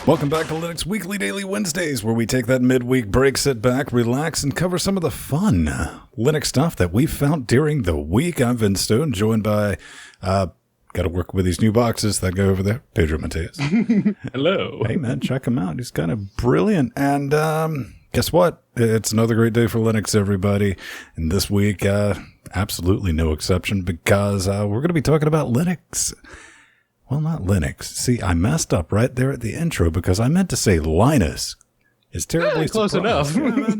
Welcome back to Linux Weekly Daily Wednesdays, where we take that midweek break, sit back, relax, and cover some of the fun Linux stuff that we found during the week. I'm Vince Stone, joined by, got to work with these new boxes that go over there, Pedro Mateus. Hello. Hey, man, check him out. He's kind of brilliant. And guess what? It's another great day for Linux, everybody. And this week, absolutely no exception, because we're going to be talking about Linux. Well, not Linux. See, I messed up right there at the intro because I meant to say Linus. It's terribly close surprised. enough.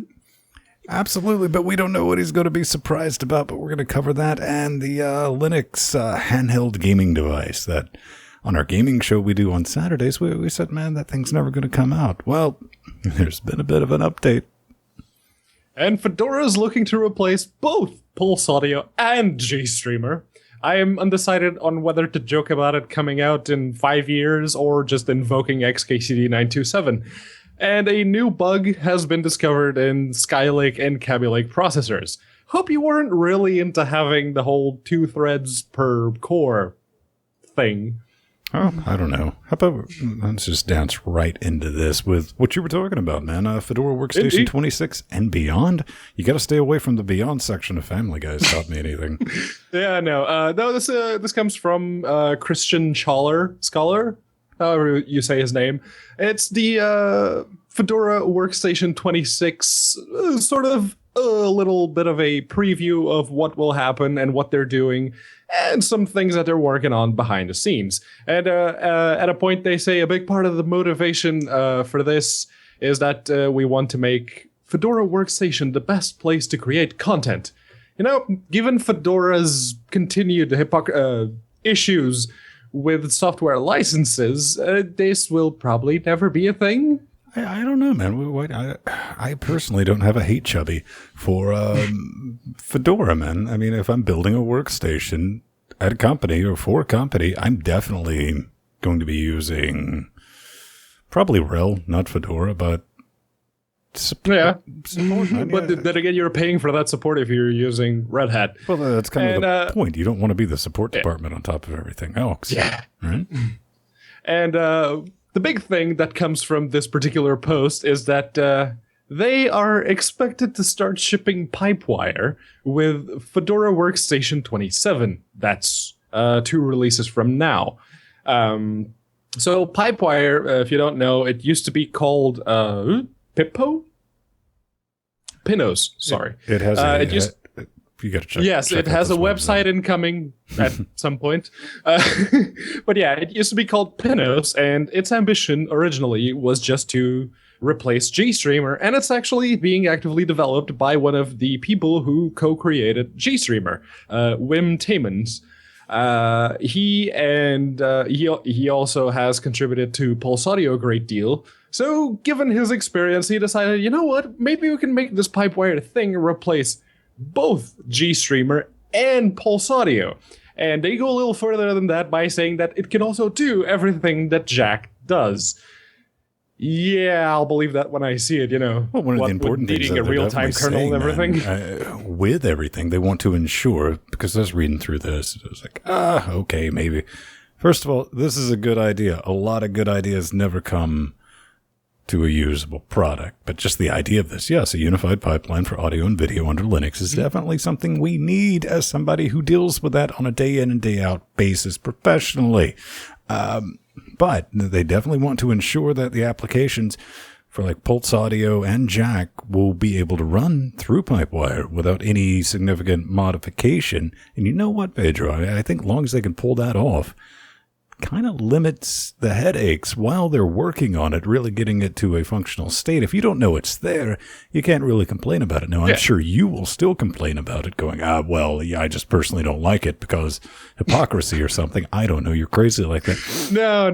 Absolutely, but we don't know what he's going to be surprised about, but we're going to cover that and the Linux handheld gaming device that on our gaming show we do on Saturdays, we said, man, that thing's never going to come out. Well, there's been a bit of an update. And Fedora is looking to replace both Pulse Audio and GStreamer. I am undecided on whether to joke about it coming out in 5 years or just invoking XKCD927. And a new bug has been discovered in Skylake and Kaby Lake processors. Hope you weren't really into having the whole 2 threads per core thing. Oh, I don't know. How about let's just dance right into this with what you were talking about, man. Fedora Workstation Indeed. 26 and beyond. You got to stay away from the Beyond section of Family Guy. Taught me anything. Yeah, no. This comes from Christian Scholar, however you say his name. It's the Fedora Workstation 26, sort of a little bit of a preview of what will happen and what they're doing, and some things that they're working on behind the scenes. And at a point, they say a big part of the motivation for this is that we want to make Fedora Workstation the best place to create content. You know, given Fedora's continued issues with software licenses, this will probably never be a thing. I don't know, man. I personally don't have a hate chubby for Fedora, man. I mean, if I'm building a workstation at a company or for a company, I'm definitely going to be using probably RHEL, not Fedora, but support, man, But then again, you're paying for that support if you're using Red Hat. Well, that's kind of the point. You don't want to be the support department on top of everything else. Yeah. Right? And the big thing that comes from this particular post is that they are expected to start shipping Pipewire with Fedora Workstation 27. That's 2 releases from now. So Pipewire, if you don't know, it used to be called Pippo? Pinos, sorry. It has you got to check. Yes, it has a website incoming at some point. But yeah, it used to be called Pinos, and its ambition originally was just to replace GStreamer, and it's actually being actively developed by one of the people who co-created GStreamer, Wim Taemans. He also has contributed to Pulse Audio a great deal. So, given his experience, he decided, you know what, maybe we can make this Pipewire thing replace both GStreamer and Pulse Audio. And they go a little further than that by saying that it can also do everything that Jack does. Yeah, I'll believe that when I see it, you know. Well, one of the important things needing a real-time kernel and everything. With everything, they want to ensure, because I was reading through this, it was like, okay, maybe. First of all, this is a good idea. A lot of good ideas never come to a usable product. But just the idea of this, yes, a unified pipeline for audio and video under Linux is definitely something we need as somebody who deals with that on a day in and day out basis professionally. But they definitely want to ensure that the applications for like Pulse Audio and Jack will be able to run through Pipewire without any significant modification. And you know what, Pedro? I think as long as they can pull that off, kind of limits the headaches while they're working on it, really getting it to a functional state. If you don't know it's there, you can't really complain about it. Now, I'm sure you will still complain about it going, well, yeah, I just personally don't like it because hypocrisy or something. I don't know. You're crazy like that. No.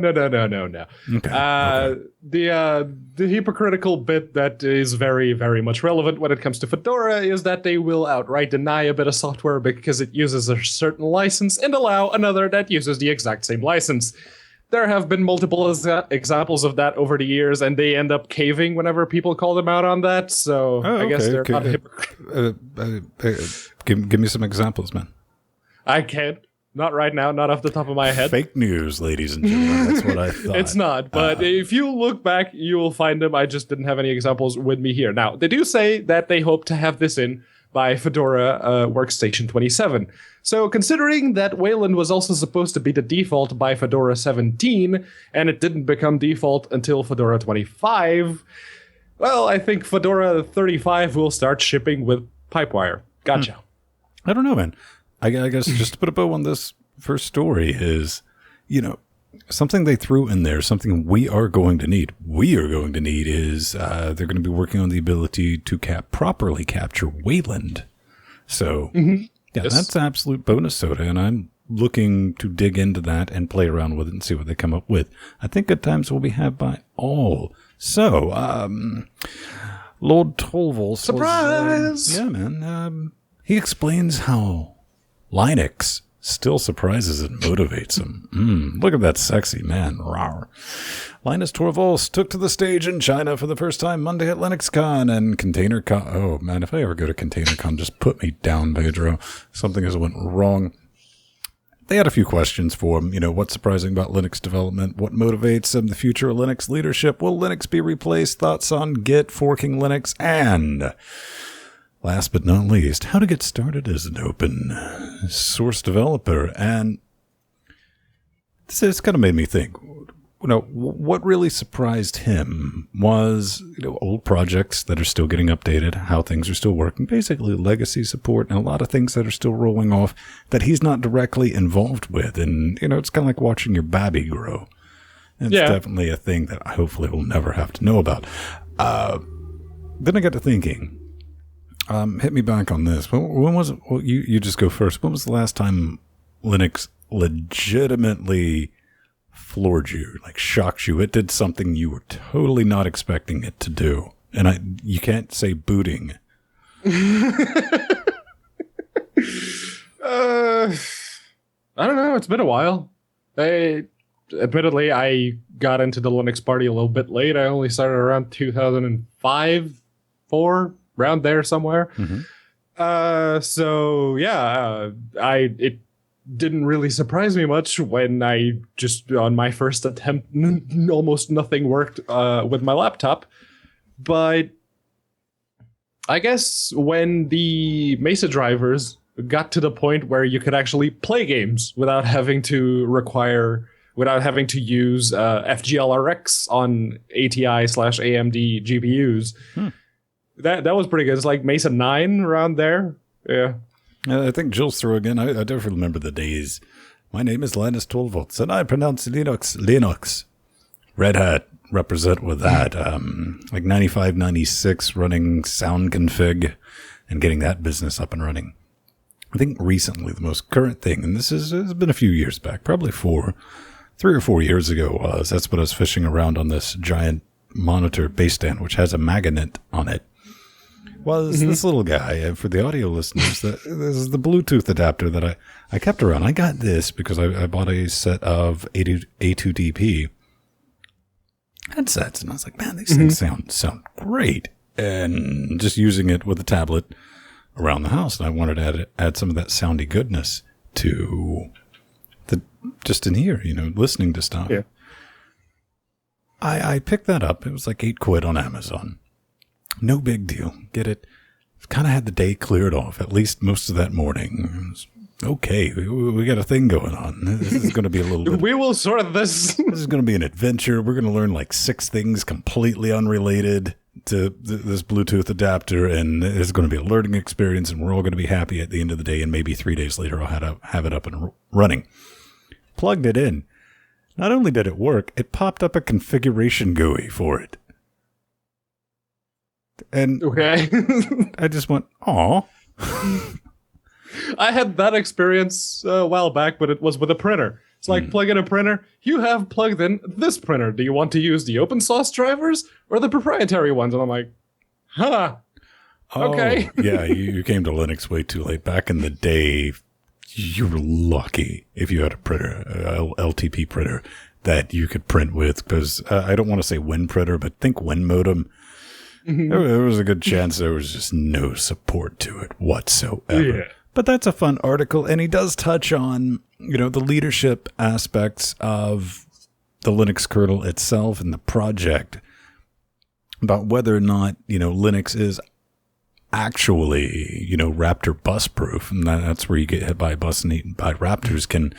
Okay. The hypocritical bit that is very, very much relevant when it comes to Fedora is that they will outright deny a bit of software because it uses a certain license and allow another that uses the exact same license. There have been multiple examples of that over the years, and they end up caving whenever people call them out on that. So I guess they're not hypocrite. Give me some examples, man. I can't. Not right now, not off the top of my head. Fake news, ladies and gentlemen. That's what I thought. It's not, but if you look back, you will find them. I just didn't have any examples with me here. Now, they do say that they hope to have this in by Fedora Workstation 27. So considering that Wayland was also supposed to be the default by Fedora 17, and it didn't become default until Fedora 25, well, I think Fedora 35 will start shipping with Pipewire. Gotcha. I don't know, man. I guess just to put a bow on this first story is, something they threw in there, something we are going to need. We are going to need is they're going to be working on the ability to properly capture Wayland. So, yes. That's absolute bonus soda, and I'm looking to dig into that and play around with it and see what they come up with. I think good times will be had by all. So, Lord Torvalds. Surprise! Yeah, man. He explains how Linux still surprises and motivates him. Look at that sexy man. Rawr. Linus Torvalds took to the stage in China for the first time Monday at LinuxCon and ContainerCon. Oh, man, if I ever go to ContainerCon, just put me down, Pedro. Something has went wrong. They had a few questions for him. What's surprising about Linux development? What motivates the future of Linux leadership? Will Linux be replaced? Thoughts on Git, forking Linux, and last but not least, how to get started as an open source developer. And this kind of made me think, what really surprised him was, old projects that are still getting updated, how things are still working, basically legacy support, and a lot of things that are still rolling off that he's not directly involved with. And, it's kind of like watching your baby grow. It's definitely a thing that I hopefully will never have to know about. Then I got to thinking, hit me back on this. When was it? Well, you just go first. When was the last time Linux legitimately floored you, like shocked you? It did something you were totally not expecting it to do. And you can't say booting. I don't know. It's been a while. Admittedly, I got into the Linux party a little bit late. I only started around 2005, 4. Around there somewhere. So yeah, it didn't really surprise me much when I just on my first attempt almost nothing worked with my laptop. But I guess when the Mesa drivers got to the point where you could actually play games without having to use FGLRX on ATI/AMD GPUs. That was pretty good. It's like Mesa 9 around there. Yeah. I think Jill's through again. I definitely remember the days. My name is Linus Torvalds, and I pronounce Linux. Red Hat represent with that. Like 95, 96 running sound config and getting that business up and running. I think recently the most current thing, and this has been a few years back, probably 3 or 4 years ago, that's when I was fishing around on this giant monitor base stand, which has a magnet on it. Was this little guy, and for the audio listeners, this is the Bluetooth adapter that I kept around. I got this because I bought a set of A2DP headsets, and I was like, man, these things sound great. And just using it with a tablet around the house, and I wanted to add some of that soundy goodness to just in here, listening to stuff. Yeah. I picked that up. It was like £8 on Amazon. No big deal. Get it? Kind of had the day cleared off, at least most of that morning. Okay, we got a thing going on. This is going to be a little bit... We will sort this. This is going to be an adventure. We're going to learn like 6 things completely unrelated to this Bluetooth adapter, and it's going to be a learning experience, and we're all going to be happy at the end of the day, and maybe 3 days later I'll have it up and running. Plugged it in. Not only did it work, it popped up a configuration GUI for it. And okay. I just went, aw. I had that experience a while back, but it was with a printer. It's like plug in a printer. You have plugged in this printer. Do you want to use the open source drivers or the proprietary ones? And I'm like, huh. Okay. Yeah, you came to Linux way too late. Back in the day, you were lucky if you had a printer, LTP printer that you could print with. Because I don't want to say Win printer, but think Win modem. There was a good chance there was just no support to it whatsoever. Yeah. But that's a fun article, and he does touch on, the leadership aspects of the Linux kernel itself and the project, about whether or not, Linux is actually, Raptor bus proof, and that's where you get hit by a bus and eaten by raptors. Can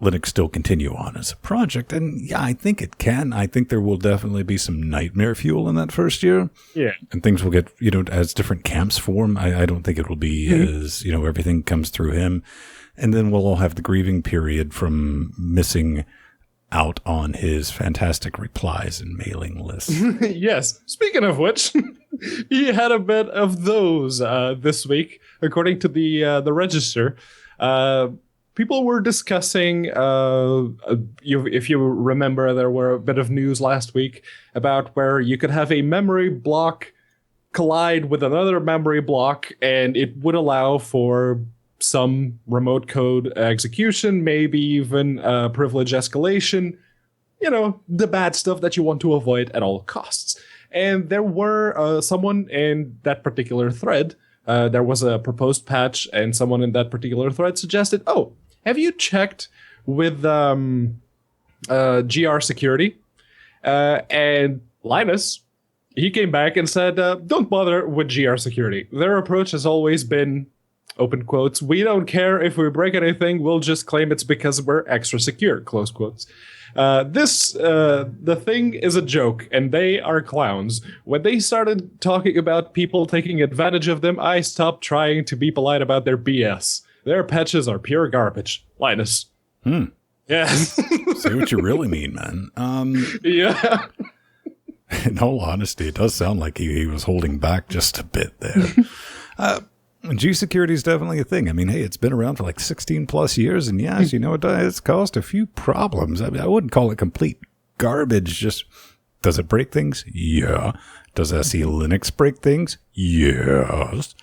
Linux still continue on as a project? And yeah, I think it can. I think there will definitely be some nightmare fuel in that first year. Yeah. And things will get, as different camps form. I don't think it will be as, everything comes through him. And then we'll all have the grieving period from missing out on his fantastic replies and mailing lists. Yes. Speaking of which, he had a bit of those this week, according to the register. People were discussing, if you remember, there were a bit of news last week about where you could have a memory block collide with another memory block, and it would allow for some remote code execution, maybe even privilege escalation, the bad stuff that you want to avoid at all costs. And there were someone in that particular thread, there was a proposed patch, and someone in that particular thread suggested, have you checked with grsecurity? And Linus, he came back and said, don't bother with grsecurity. Their approach has always been, open quotes, we don't care if we break anything, we'll just claim it's because we're extra secure, close quotes. The thing is a joke, and they are clowns. When they started talking about people taking advantage of them, I stopped trying to be polite about their BS. Their patches are pure garbage. Linus. Yes. Say what you really mean, man. Yeah. In all honesty, it does sound like he was holding back just a bit there. G-security is definitely a thing. I mean, hey, it's been around for like 16 plus years, and yes, it's caused a few problems. I mean, I wouldn't call it complete garbage. Just, does it break things? Yeah. Does SE Linux break things? Yes.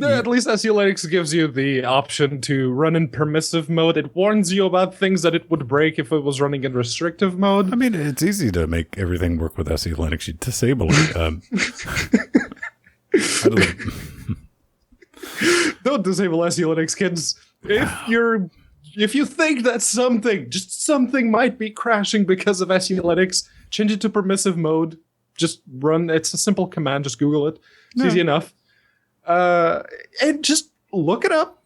At least SE Linux gives you the option to run in permissive mode. It warns you about things that it would break if it was running in restrictive mode. I mean, it's easy to make everything work with SE Linux. You disable it. I don't know. Don't disable SE Linux, kids. If you think that something might be crashing because of SE Linux, change it to permissive mode. Just run. It's a simple command. Just Google it. It's easy enough. And just look it up.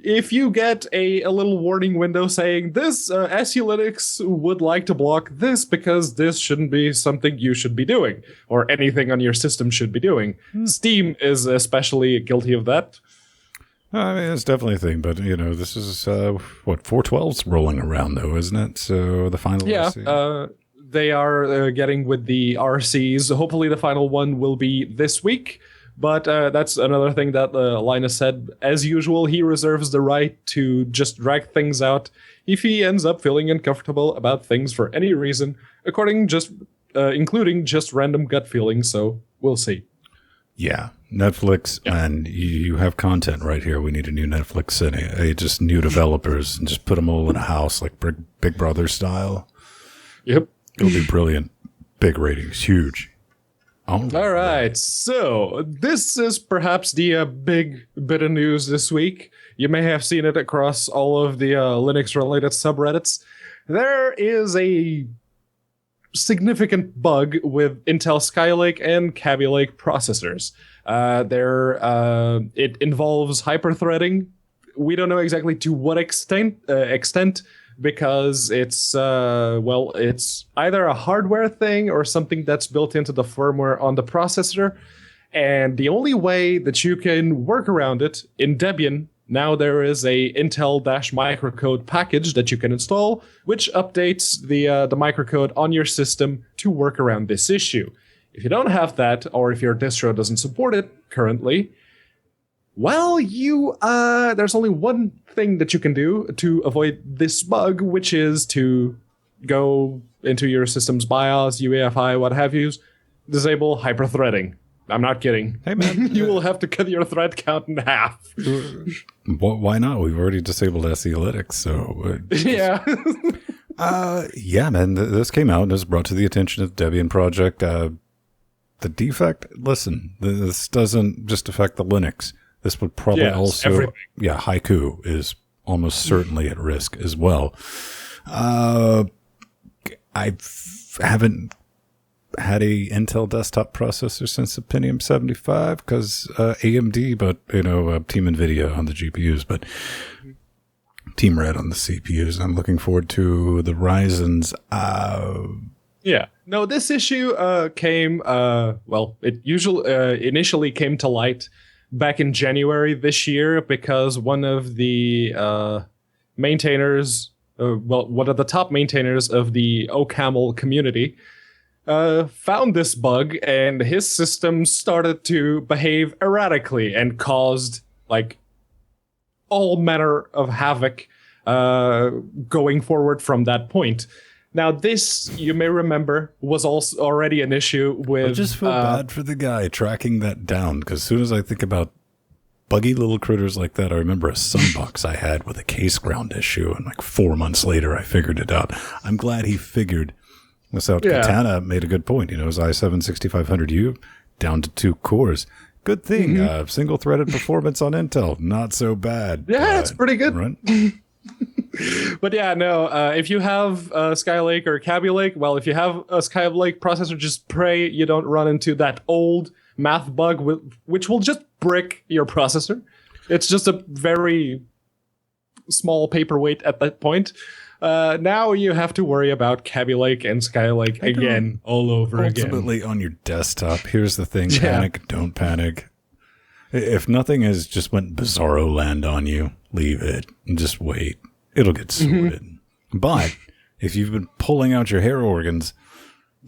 If you get a little warning window saying this SE Linux would like to block this because this shouldn't be something you should be doing, or anything on your system should be doing. Steam is especially guilty of that. I mean, it's definitely a thing, but this is 412's rolling around though, isn't it? So the final RC. They are getting with the RCs. Hopefully the final one will be this week. But that's another thing that Linus said. As usual, he reserves the right to just drag things out if he ends up feeling uncomfortable about things for any reason, including just random gut feelings. So we'll see. Yeah, Netflix, and you have content right here. We need a new Netflix city. Just new developers and just put them all in a house like Big Brother style. Yep. It'll be brilliant. Big ratings, huge. All right, so this is perhaps the big bit of news this week. You may have seen it across all of the Linux-related subreddits. There is a significant bug with Intel Skylake and Kaby Lake processors. It involves hyperthreading. We don't know exactly to what extent, because it's either a hardware thing or something that's built into the firmware on the processor. And the only way that you can work around it in Debian, now there is a Intel-microcode package that you can install, which updates the microcode on your system to work around this issue. If you don't have that, or if your distro doesn't support it currently, well, there's only one thing that you can do to avoid this bug, which is to go into your system's BIOS, UEFI, what have you, disable hyperthreading. I'm not kidding. Hey, man. You will have to cut your thread count in half. Why not? We've already disabled SE Linux, so... Yeah. Yeah, man, this came out and was brought to the attention of the Debian project. The defect, listen, this doesn't just affect the Linux. This would probably everything. Haiku is almost certainly at risk as well. I haven't had a Intel desktop processor since the Pentium 75 because AMD, but Team NVIDIA on the GPUs, but Team Red on the CPUs. I'm looking forward to the Ryzen's. No, this issue came. It initially came to light back in January this year because one of the maintainers, one of the top maintainers of the OCaml community, found this bug, and his system started to behave erratically and caused all manner of havoc going forward from that point. Now, this, you may remember, was also already an issue with... I just feel bad for the guy tracking that down, because as soon as I think about buggy little critters like that, I remember a Sunbox I had with a case ground issue, and 4 months later, I figured it out. I'm glad he figured this out. Yeah. Katana made a good point. His i7-6500U down to 2 cores. Good thing. Single-threaded performance on Intel. Not so bad. Yeah, it's pretty good. Right? But if you have Skylake or Kaby Lake, if you have a Skylake processor, just pray you don't run into that old math bug which will just brick your processor. It's just a very small paperweight at that point. Now you have to worry about Kaby Lake and Skylake again, all over again. Ultimately, on your desktop, here's the thing. Panic, don't panic. If nothing has just went bizarro land on you, leave it and just wait. It'll get sorted. But if you've been pulling out your hair organs,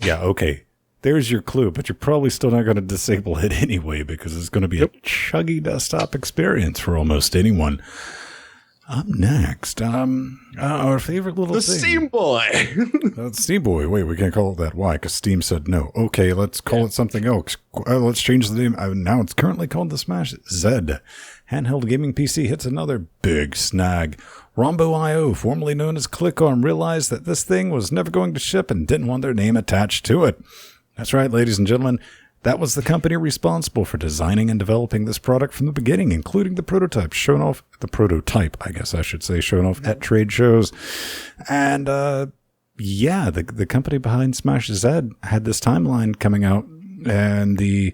okay, there's your clue. But you're probably still not going to disable it anyway because it's going to be a chuggy desktop experience for almost anyone. Up next, our favorite little the thing. Steam Boy. Steam Boy. Wait, we can't call it that. Why? Because Steam said no. Okay, let's call it something else. Let's change the name. Now it's currently called the Smach Z. Handheld gaming PC hits another big snag. Rombo.io, formerly known as ClickArm, realized that this thing was never going to ship and didn't want their name attached to it. That's right, ladies and gentlemen. That was the company responsible for designing and developing this product from the beginning, including the prototype, shown off at trade shows. And, the company behind Smach Z had this timeline coming out, and the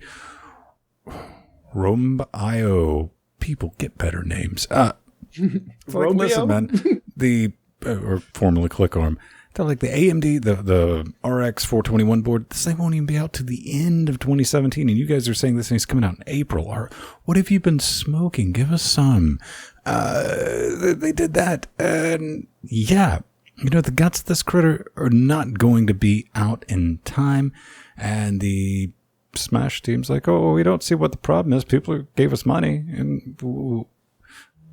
Rombo.io people get better names. Listen, man, or formerly ClickArm. They're like the AMD, the RX 421 board, this thing won't even be out to the end of 2017. And you guys are saying this thing's coming out in April. Or what have you been smoking? Give us some. They did that. And the guts of this critter are not going to be out in time. And the Smach team's like, we don't see what the problem is. People gave us money. And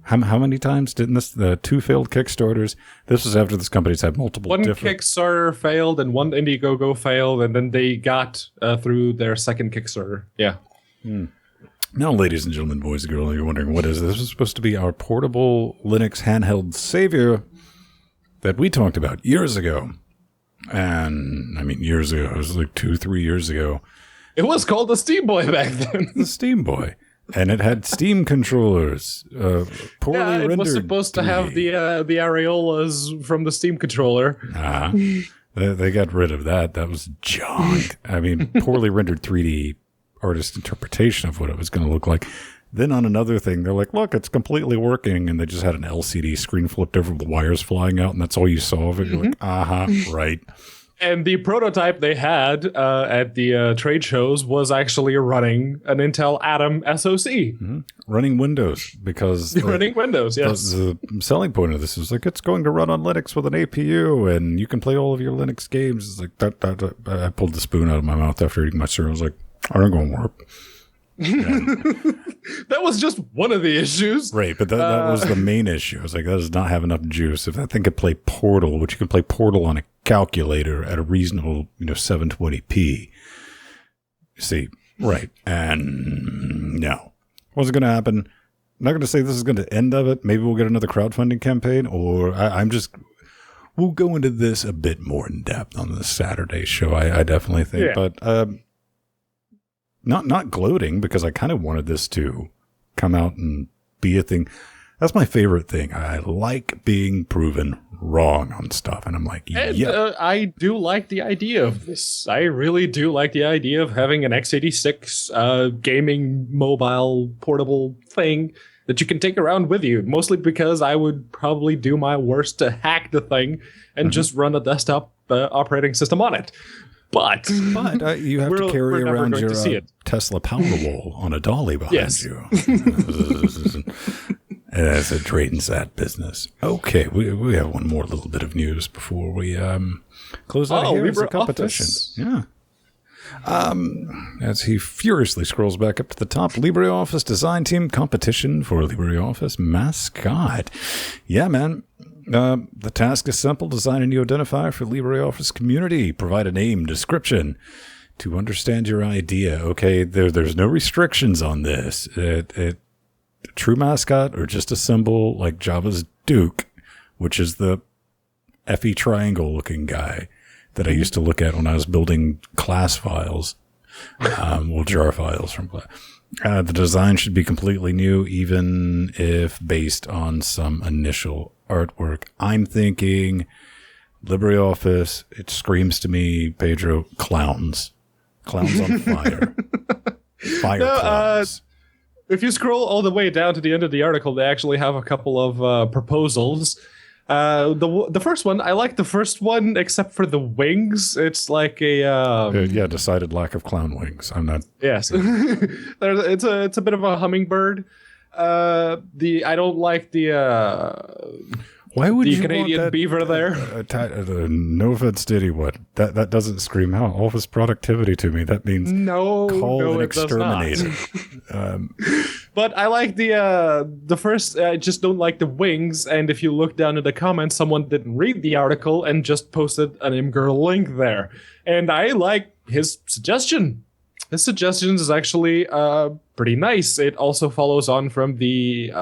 how many times didn't the 2 failed Kickstarters? This was after this company's had multiple One Kickstarter failed and one Indiegogo failed, and then they got through their second Kickstarter. Yeah. Now, ladies and gentlemen, boys and girls, you're wondering, what is this? This was supposed to be our portable Linux handheld savior that we talked about years ago. And, years ago. It was 2-3 years ago. It was called the Steam Boy back then. The Steam Boy. And it had Steam controllers, poorly rendered. It was supposed to have the areolas from the Steam controller. They got rid of that. That was junk. Poorly rendered 3D artist interpretation of what it was going to look like. Then on another thing, they're like, look, it's completely working. And they just had an LCD screen flipped over with the wires flying out, and that's all you saw of it. You're like, right. And the prototype they had at the trade shows was actually running an Intel Atom SoC. Running Windows, because... running Windows, yes. The selling point of this is it's going to run on Linux with an APU, and you can play all of your Linux games. It's like, I pulled the spoon out of my mouth after eating my cereal. I was like, I don't going to work. That was just one of the issues. Right, but that was the main issue. I was like, that does not have enough juice. If that thing could play Portal, which you can play Portal on a calculator at a reasonable 720p. See, right. And no. Wasn't going to happen. I'm not going to say this is going to end of it. Maybe we'll get another crowdfunding campaign, or we'll go into this a bit more in depth on the Saturday show. I definitely think. Yeah. But not gloating, because I kind of wanted this to come out and be a thing. That's my favorite thing. I like being proven wrong on stuff. And I'm like, yeah. I do like the idea of this. I really do like the idea of having an x86 gaming mobile portable thing that you can take around with you. Mostly because I would probably do my worst to hack the thing and just run a desktop operating system on it. But you have to carry around your Tesla Powerwall on a dolly behind you. As it drains that business. Okay, we have one more little bit of news before we close out here. It's a competition. Yeah. As he furiously scrolls back up to the top, LibreOffice Design Team competition for LibreOffice mascot. Yeah, man. The task is simple. Design a new identifier for LibreOffice community. Provide a name, description to understand your idea. Okay, there's no restrictions on this. True mascot or just a symbol like Java's Duke, which is the FE triangle looking guy that I used to look at when I was building class files, jar files from class. The design should be completely new, even if based on some initial artwork. I'm thinking LibreOffice. It screams to me, Pedro, clowns on fire. Clowns. If you scroll all the way down to the end of the article, they actually have a couple of proposals. The first one, I like the first one, except for the wings. It's like a decided lack of clown wings. I'm not. Yes, it's a bit of a hummingbird. I don't like the. Why would you Canadian want that, beaver there? No offense, Diddy. What that doesn't scream out office productivity to me. That means call an exterminator. But I like the first. I just don't like the wings. And if you look down in the comments, someone didn't read the article and just posted an Imgur link there. And I like his suggestion. His suggestion is actually pretty nice. It also follows on from the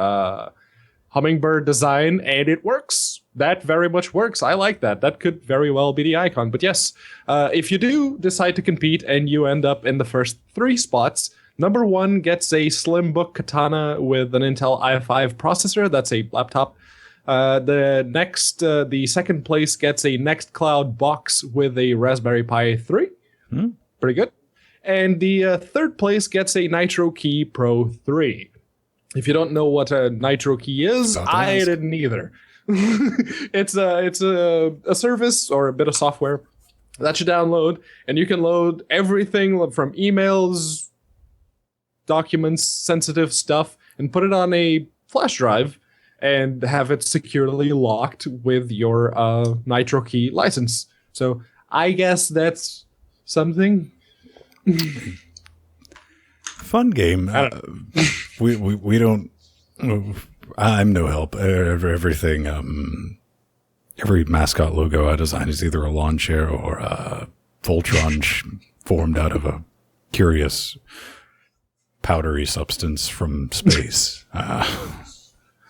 hummingbird design, and it works. That very much works. I like that. That could very well be the icon. But yes, if you do decide to compete and you end up in the first 3 spots, number 1 gets a Slimbook Katana with an Intel i5 processor. That's a laptop. The second place gets a Nextcloud box with a Raspberry Pi 3. Pretty good. And the third place gets a Nitro Key Pro 3. If you don't know what a Nitro Key is, I didn't either. It's a service or a bit of software that you download, and you can load everything from emails, documents, sensitive stuff, and put it on a flash drive and have it securely locked with your Nitro Key license. So I guess that's something. Fun game. We don't. I'm no help. Everything. Every mascot logo I design is either a lawn chair or a Voltron formed out of a curious powdery substance from space.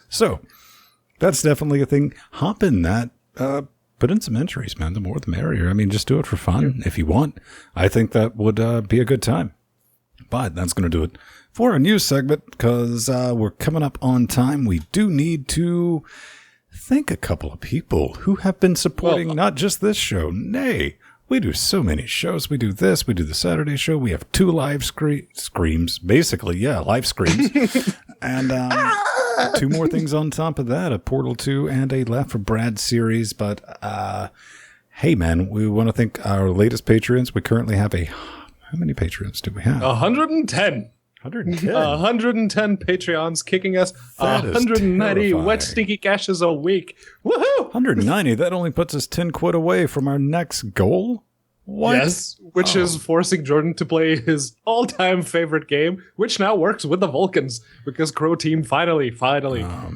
So that's definitely a thing. Hop in that. Put in some entries, man. The more the merrier. I mean, just do it for fun if you want. I think that would be a good time. But that's going to do it for our news segment because we're coming up on time. We do need to thank a couple of people who have been supporting not just this show. Nay, we do so many shows. We do this. We do the Saturday show. We have 2 live screams. Basically, live screams. And 2 more things on top of that, a Portal 2 and a Laugh for Brad series. But hey, man, we want to thank our latest patrons. We currently have how many patrons do we have? 110. 110. 110 Patreons kicking us 190 wet stinky cashes a week. Woohoo! 190. That only puts us 10 quid away from our next goal. What? Yes, which is forcing Jordan to play his all-time favorite game, which now works with the Vulcans because Crow Team finally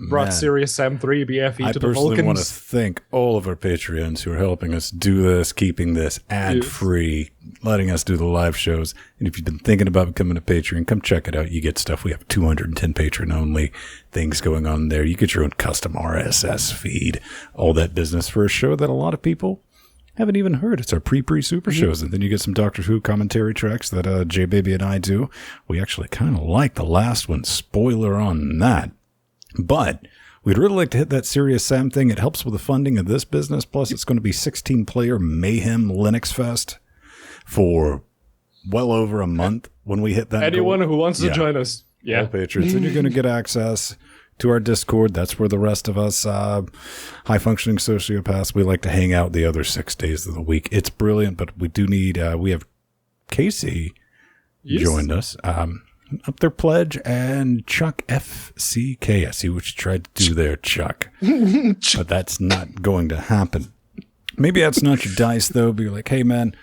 brought Sirius Sam 3 BFE to the Vulcans. I personally want to thank all of our Patreons who are helping us do this, keeping this ad-free, letting us do the live shows. And if you've been thinking about becoming a Patreon, come check it out. You get stuff. We have 210 patron-only things going on there. You get your own custom RSS feed, all that business for a show that a lot of people haven't even heard. It's our pre-super shows. And then you get some Doctor Who commentary tracks that J-Baby and I do. We actually kind of like the last one. Spoiler on that. But we'd really like to hit that Serious Sam thing. It helps with the funding of this business. Plus, it's going to be 16-player Mayhem Linux Fest for well over a month when we hit that. Anyone who wants to join us. Yeah. All patrons. And you're going to get access to our Discord. That's where the rest of us high-functioning sociopaths, we like to hang out the other 6 days of the week. It's brilliant, but we do need, we have Casey joined us. Up their pledge, and Chuck FCK. I see what you tried to do there, Chuck. But that's not going to happen. Maybe that's not your dice, though. Be like, hey, man,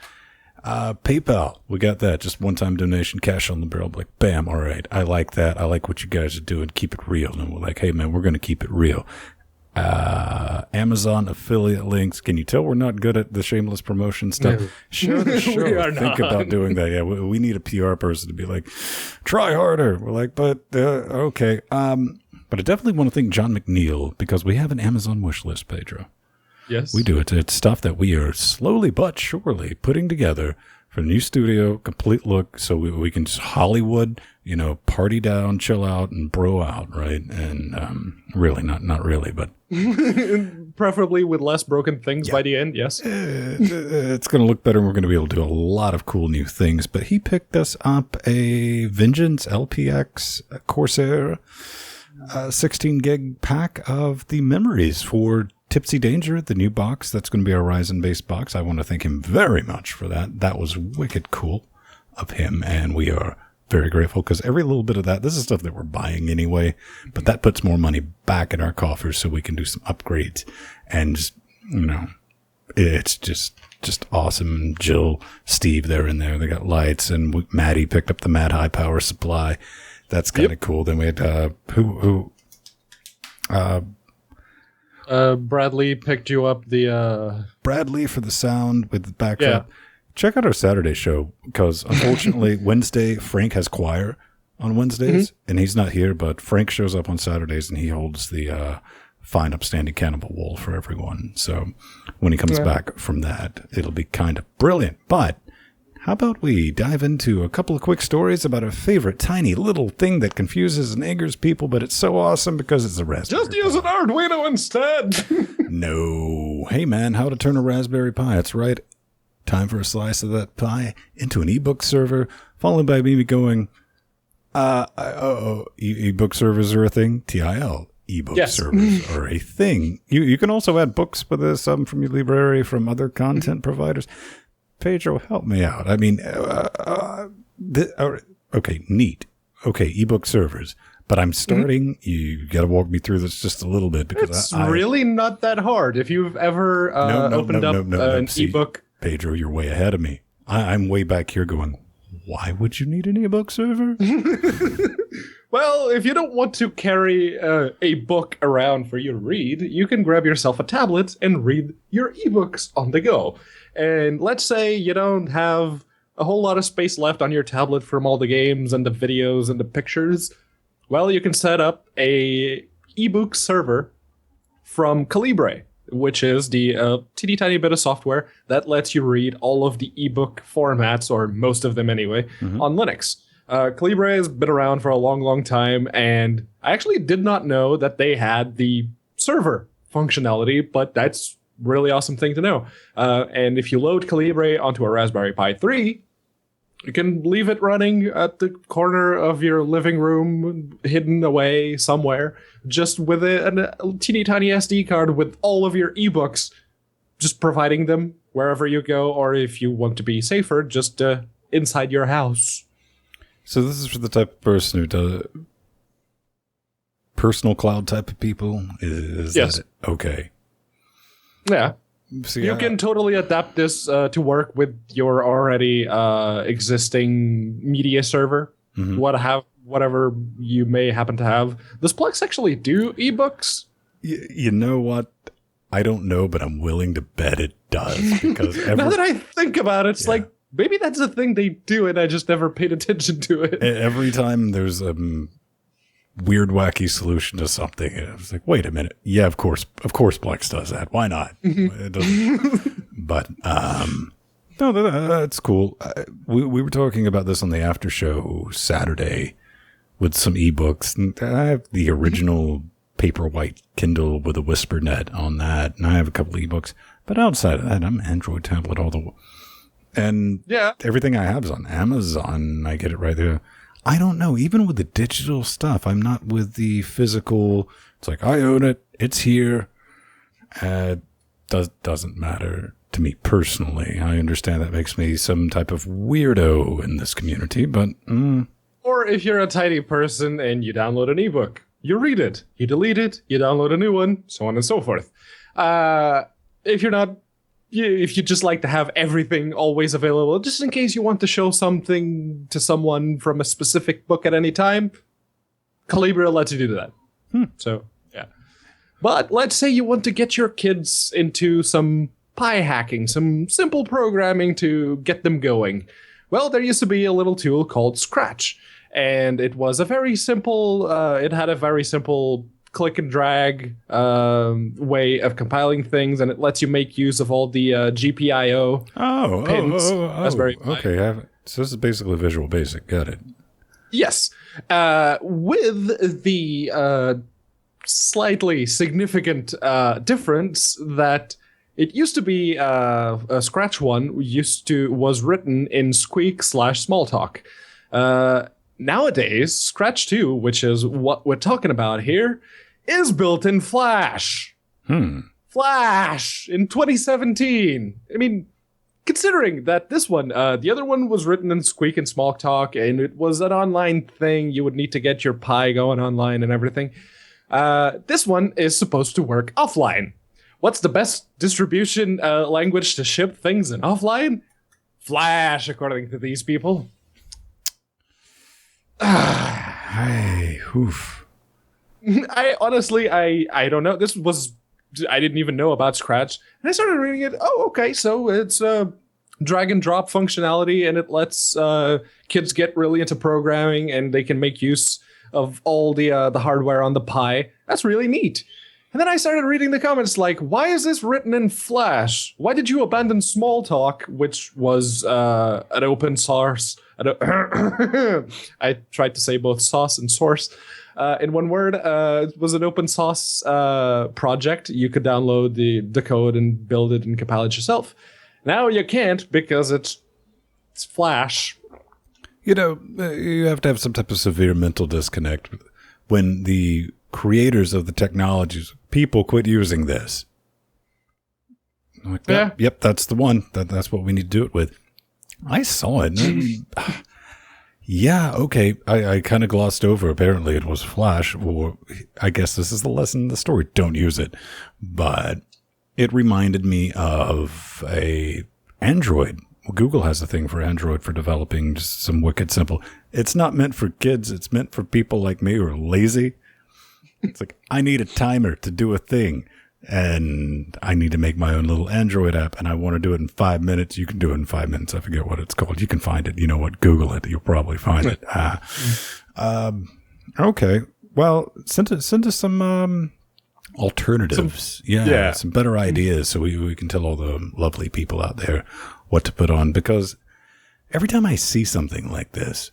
PayPal, we got that. Just one-time donation, cash on the barrel. Like, bam, all right. I like that. I like what you guys are doing. Keep it real. And we're like, hey, man, we're going to keep it real. Amazon affiliate links. Can you tell we're not good at the shameless promotion stuff? No. Show the show. Think about doing that. Yeah, we need a PR person to be like, try harder. We're like, but okay. But I definitely want to thank John McNeil because we have an Amazon wish list, Pedro. Yes, we do. It's stuff that we are slowly but surely putting together for a new studio, complete look, so we can just Hollywood, party down, chill out, and bro out, right? And really, not really, but preferably with less broken things by the end. Yes, it's going to look better, and we're going to be able to do a lot of cool new things. But he picked us up a Vengeance LPX Corsair 16 gig pack of the memories for Tipsy Danger, the new box. That's going to be our Ryzen-based box. I want to thank him very much for that. That was wicked cool of him, and we are very grateful because every little bit of that, this is stuff that we're buying anyway, but that puts more money back in our coffers so we can do some upgrades. And just, it's just awesome. Jill, Steve, they're in there. They got lights, and Maddie picked up the Mad High Power supply. That's kind of cool. Then we had Bradley picked you up the Bradley for the sound with the backdrop. Yeah. Check out our Saturday show because unfortunately Wednesday Frank has choir on Wednesdays and he's not here, but Frank shows up on Saturdays and he holds the fine upstanding cannibal wool for everyone. So when he comes back from that, it'll be kind of brilliant. But how about we dive into a couple of quick stories about a favorite tiny little thing that confuses and angers people, but it's so awesome because it's a Raspberry Just use an Arduino instead! No. Hey, man, how to turn a Raspberry Pi. That's right. Time for a slice of that pie into an ebook server, followed by me going, ebook servers are a thing? TIL. Ebook servers are a thing. You can also add books with this, some from your library, from other content providers. Pedro, help me out. I mean, okay, neat. Okay, ebook servers. But I'm starting, you got to walk me through this just a little bit. Because it's really not that hard. If you've ever opened up an ebook. Pedro, you're way ahead of me. I'm way back here going, why would you need an ebook server? Well, if you don't want to carry a book around for you to read, you can grab yourself a tablet and read your ebooks on the go. And let's say you don't have a whole lot of space left on your tablet from all the games and the videos and the pictures. Well, you can set up a ebook server from Calibre, which is the teeny tiny bit of software that lets you read all of the ebook formats, or most of them anyway, on Linux. Calibre has been around for a long, long time, and I actually did not know that they had the server functionality, but that's really awesome thing to know. And if you load Calibre onto a Raspberry Pi 3, you can leave it running at the corner of your living room, hidden away somewhere, just with a teeny tiny SD card with all of your ebooks, just providing them wherever you go, or if you want to be safer, just inside your house. So this is for the type of person who does personal cloud type of people? Is yes. That it? Okay. Yeah. See, you can totally adapt this to work with your already existing media server. Whatever you may happen to have. Does Plex actually do ebooks? You know what? I don't know, but I'm willing to bet it does. Because now that I think about it, it's like, maybe that's a thing they do, and I just never paid attention to it. Every time there's a weird, wacky solution to something, I was like, wait a minute. Yeah, of course Plex does that. Why not? It doesn't. But no, that's cool. We were talking about this on the after show Saturday with some ebooks. And I have the original Paperwhite Kindle with a WhisperNet on that, and I have a couple ebooks. But outside of that, I'm Android tablet all the way. And everything I have is on Amazon. I get it right there. I don't know. Even with the digital stuff, I'm not with the physical. It's like, I own it. It's here. Doesn't matter to me personally. I understand that makes me some type of weirdo in this community, but... Or if you're a tiny person and you download an ebook, you read it, you delete it, you download a new one, so on and so forth. If you're not... If you just like to have everything always available, just in case you want to show something to someone from a specific book at any time, Calibra lets you do that. So, yeah. But let's say you want to get your kids into some Pi hacking, some simple programming to get them going. Well, there used to be a little tool called Scratch, and it was a very simple, it had a very simple click and drag way of compiling things, and it lets you make use of all the GPIO pins. That's very okay. So this is basically Visual Basic. Got it. Yes, with the slightly significant difference that it used to be a Scratch one was written in Squeak/Smalltalk. Nowadays, Scratch 2, which is what we're talking about here, is built in Flash. Flash in 2017. I mean, considering that this one, the other one was written in Squeak and Smalltalk, and it was an online thing. You would need to get your Pi going online and everything. This one is supposed to work offline. What's the best distribution language to ship things in offline? Flash, according to these people. Hey, oof. I honestly don't know. I didn't even know about Scratch. And I started reading it. Oh, okay. So it's drag and drop functionality, and it lets kids get really into programming, and they can make use of all the hardware on the Pi. That's really neat. And then I started reading the comments like, why is this written in Flash? Why did you abandon Smalltalk, which was an open source? I tried to say both sauce and source in one word. It was an open source project. You could download the code and build it and compile it yourself. Now you can't because it's Flash. You know, you have to have some type of severe mental disconnect when the creators of the technologies, people quit using this. Like, yep, that's the one. That's what we need to do it with. I saw it. Yeah, okay. I kind of glossed over. Apparently it was Flash. Or I guess this is the lesson in the story. Don't use it. But it reminded me of a Android. Well, Google has a thing for Android for developing just some wicked simple. It's not meant for kids. It's meant for people like me who are lazy. It's like, I need a timer to do a thing, and I need to make my own little Android app, and I want to do it in 5 minutes. You can do it in 5 minutes. I forget what it's called. You can find it. You know what? Google it. You'll probably find it. Okay. Well, send us some alternatives. Some better ideas so we can tell all the lovely people out there what to put on. Because every time I see something like this,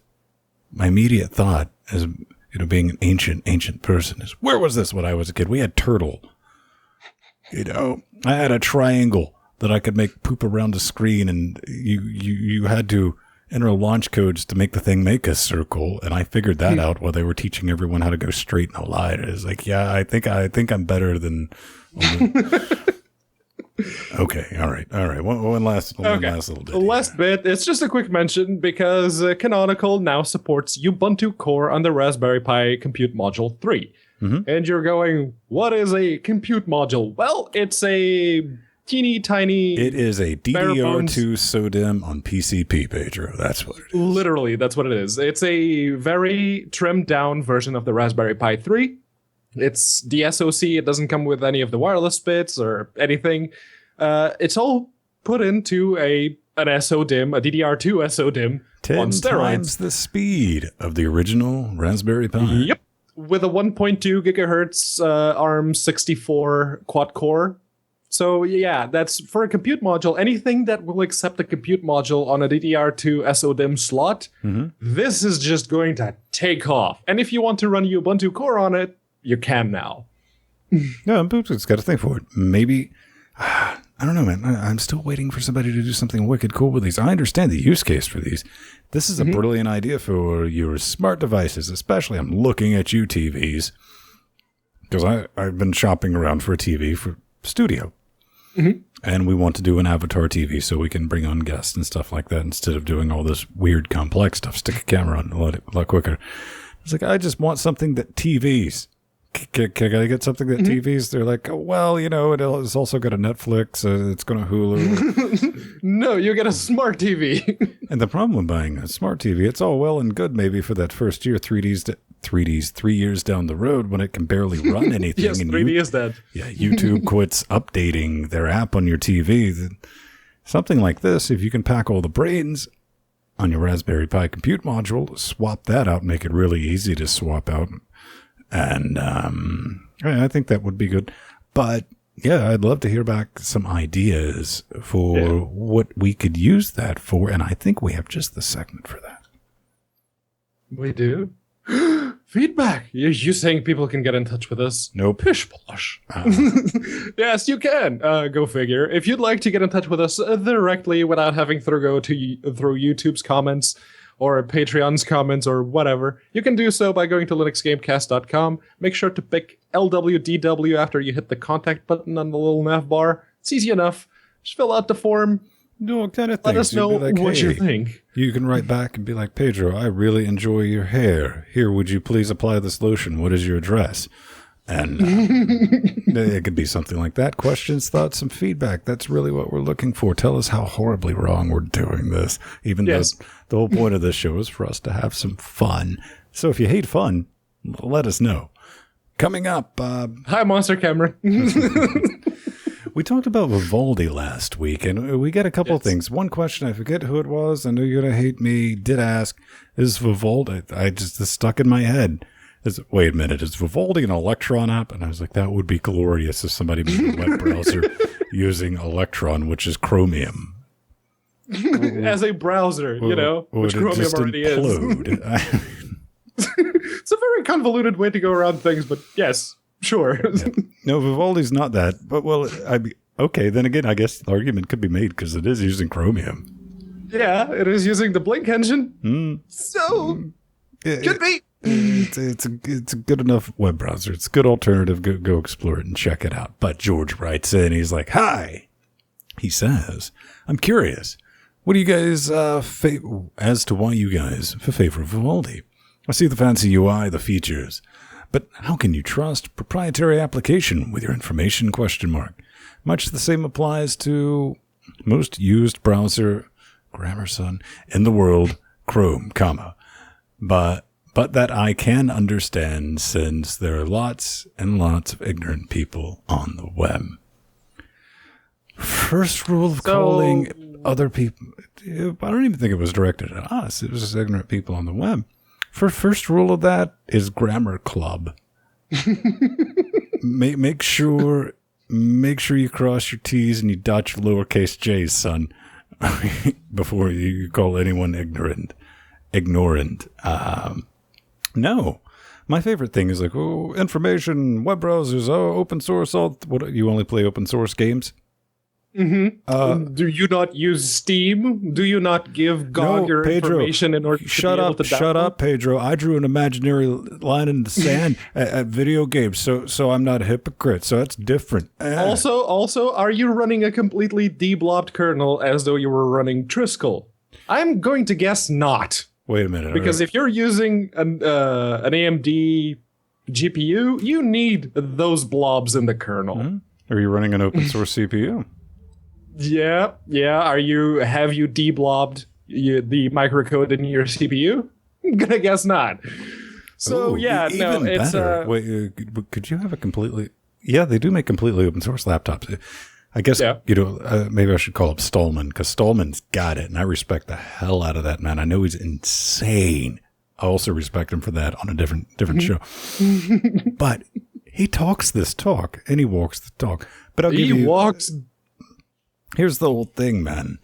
my immediate thought is, you know, being an ancient person is, where was this when I was a kid? We had Turtle. You know, I had a triangle that I could make poop around the screen, and you had to enter launch codes to make the thing make a circle, and I figured that out while they were teaching everyone how to go straight in a line. It's like, yeah, I think I'm better than. Okay, all right. One last little bit. The last bit. It's just a quick mention because Canonical now supports Ubuntu Core on the Raspberry Pi Compute Module 3. Mm-hmm. And you're going, what is a compute module? Well, it's a teeny tiny... It is a DDR2 SODIMM on PCP, Pedro. That's what it is. Literally, that's what it is. It's a very trimmed down version of the Raspberry Pi 3. It's the SoC. It doesn't come with any of the wireless bits or anything. It's all put into an SODIMM, a DDR2 SODIMM 10 on steroids. times the speed of the original Raspberry Pi. Yep. With a 1.2 gigahertz ARM 64 quad core So yeah, that's for a compute module. Anything that will accept a compute module on a DDR2 SODIMM slot, this is just going to take off. And if you want to run Ubuntu Core on it, you can now. No, Ubuntu's got a thing for it. Maybe, I don't know, man. I'm still waiting for somebody to do something wicked cool with these. I understand the use case for these. This is a brilliant idea for your smart devices, especially. I'm looking at you TVs, because I've been shopping around for a TV for studio. And we want to do an avatar TV so we can bring on guests and stuff like that instead of doing all this weird complex stuff. Stick a camera on a lot quicker. It's like, I just want something that TVs. Can I get something that TVs? They're like, oh, well, you know, it's also got a Netflix. It's going to Hulu. No, you get a smart TV. And the problem with buying a smart TV, it's all well and good maybe for that first year, 3 years down the road when it can barely run anything. Yes, and 3D is dead. Yeah, YouTube quits updating their app on your TV. Something like this, if you can pack all the brains on your Raspberry Pi compute module, swap that out, make it really easy to swap out. And I think that would be good. But yeah, I'd love to hear back some ideas for what we could use that for. And I think we have just the segment for that. We do? Feedback. You saying people can get in touch with us? No. Pish posh. Yes, you can. Go figure. If you'd like to get in touch with us directly without having to go through YouTube's comments or Patreon's comments or whatever, you can do so by going to linuxgamecast.com. Make sure to pick LWDW after you hit the contact button on the little nav bar. It's easy enough. Just fill out the form. No, kind of things. Let us know like, what you think. You can write back and be like, Pedro, I really enjoy your hair. Here, would you please apply this lotion? What is your address? And it could be something like that. Questions, thoughts, and feedback. That's really what we're looking for. Tell us how horribly wrong we're doing this. Even though the whole point of this show is for us to have some fun. So if you hate fun, let us know. Coming up. Hi, Monster Cameron. We talked about Vivaldi last week, and we got a couple of things. One question, I forget who it was. I know you're going to hate me. Did ask, is Vivaldi? This stuck in my head. Wait a minute, is Vivaldi an Electron app? And I was like, that would be glorious if somebody made a web browser using Electron, which is Chromium. As a browser, which Chromium already is. It's a very convoluted way to go around things, but yes, sure. Yeah. No, Vivaldi's not that. But, okay, then again, I guess the argument could be made because it is using Chromium. Yeah, it is using the Blink engine. So, could be. It's a good enough web browser. It's a good alternative. Go explore it and check it out. But George writes in, he's like, hi. He says, I'm curious. What do you guys, as to why you guys favor Vivaldi? I see the fancy UI, the features. But how can you trust proprietary application with your information ? Much the same applies to most used browser, grammar son, in the world, Chrome, but that I can understand since there are lots and lots of ignorant people on the web. First rule of calling other people, I don't even think it was directed at us. It was just ignorant people on the web. First rule of that is grammar club. Make sure you cross your T's and you dot your lowercase j's, son, before you call anyone ignorant. No, my favorite thing is like, information, web browsers, open source. What, you only play open source games? Mm-hmm. Do you not use Steam? Do you not give GOG your information in order to be able to download? Shut up, Pedro. I drew an imaginary line in the sand at video games, so I'm not a hypocrite. So that's different. Also, are you running a completely deblobbed kernel as though you were running Triskel? I'm going to guess not. Wait a minute. Because if you're using an AMD GPU, you need those blobs in the kernel. Mm-hmm. Are you running an open source CPU? Yeah. Have you deblobbed the microcode in your CPU? I'm gonna guess not. So it's Wait, could you have a completely? Yeah, they do make completely open source laptops. I guess, maybe I should call up Stallman, because Stallman's got it, and I respect the hell out of that man. I know he's insane. I also respect him for that on a different show. But He talks this talk, and he walks the talk. But I'll give you... He walks... Here's the whole thing, man.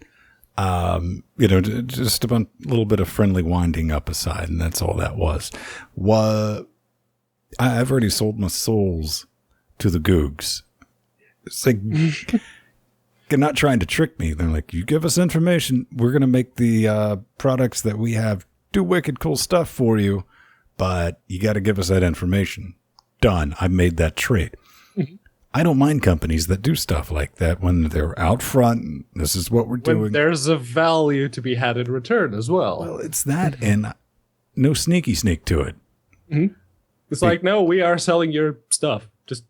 Just a little bit of friendly winding up aside, and that's all that was. I've already sold my souls to the Googs. It's like, they're not trying to trick me. They're like, you give us information, we're going to make the products that we have do wicked cool stuff for you, but you got to give us that information. Done. I made that trade. I don't mind companies that do stuff like that when they're out front. This is what we're doing. When there's a value to be had in return as well. Well, it's that and no sneaky sneak to it. It's like, no, we are selling your stuff. Just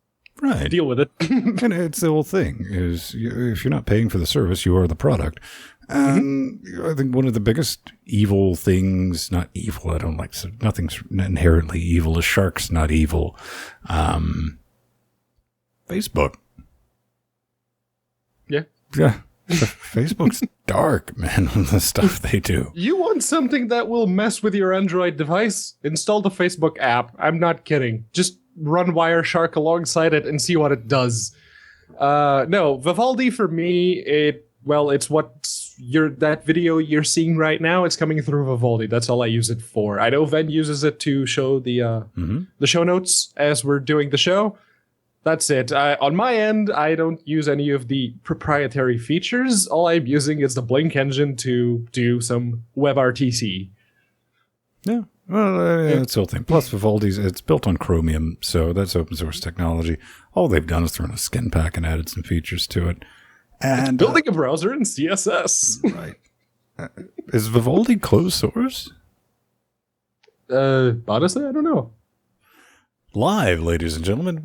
deal with it. And it's the whole thing is if you're not paying for the service, you are the product. And I think one of the biggest evil things, not evil, I don't like, nothing's inherently evil. A shark's not evil. Facebook. Yeah. Facebook's dark, man, with the stuff they do. You want something that will mess with your Android device? Install the Facebook app. I'm not kidding. Just run Wireshark alongside it and see what it does. No, Vivaldi for me, it's what that video you're seeing right now. It's coming through Vivaldi. That's all I use it for. I know Ven uses it to show the show notes as we're doing the show. That's it. On my end, I don't use any of the proprietary features. All I'm using is the Blink engine to do some WebRTC. Yeah, well, that's the whole thing. Plus, Vivaldi's, it's built on Chromium, so that's open source technology. All they've done is thrown a skin pack and added some features to it. And it's building a browser in CSS. Right. Is Vivaldi closed source? Honestly, I don't know. Live, ladies and gentlemen.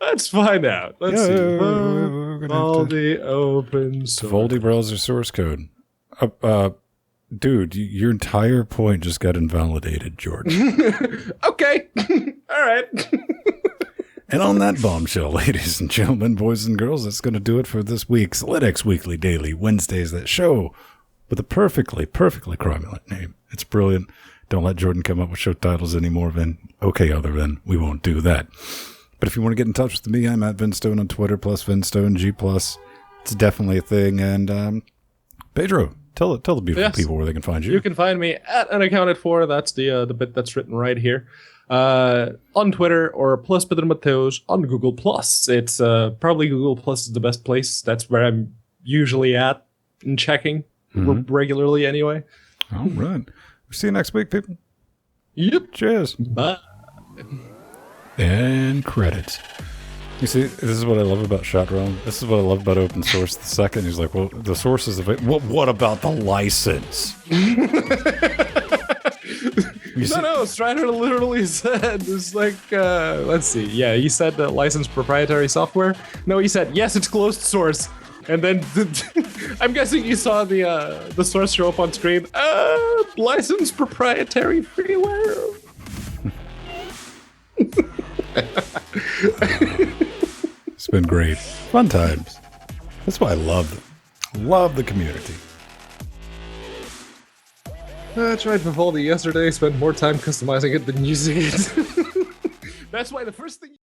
Let's find out. Let's see. Vivaldi open source. Vivaldi browser source code. Dude, your entire point just got invalidated, George. Okay. All right. And on that bombshell, ladies and gentlemen, boys and girls, that's going to do it for this week's Linux Weekly Daily Wednesdays. That show with a perfectly cromulent name. It's brilliant. Don't let Jordan come up with show titles anymore, Vin. Okay, other than we won't do that. But if you want to get in touch with me, I'm at Vinstone on Twitter, plus Vinstone, G+. It's definitely a thing. And Pedro, tell the beautiful people where they can find you. You can find me at unaccounted for. That's the bit that's written right here. On Twitter or plus Pedro Mateos on Google+. It's probably Google+ is the best place. That's where I'm usually at and checking regularly anyway. All right. We'll see you next week, people. Yep. Cheers. Bye. And credits. You see, this is what I love about ShotRun. This is what I love about open source. The second he's like, well, the source is available. What about the license? No, Strider literally said, it's like, let's see. Yeah, he said licensed proprietary software. No, he said, yes, it's closed source. And then I'm guessing you saw the source show up on screen. Licensed proprietary freeware. It's been great. Fun times. That's why I love the community. I tried Vivaldi yesterday, spent more time customizing it than using it. That's why the first thing...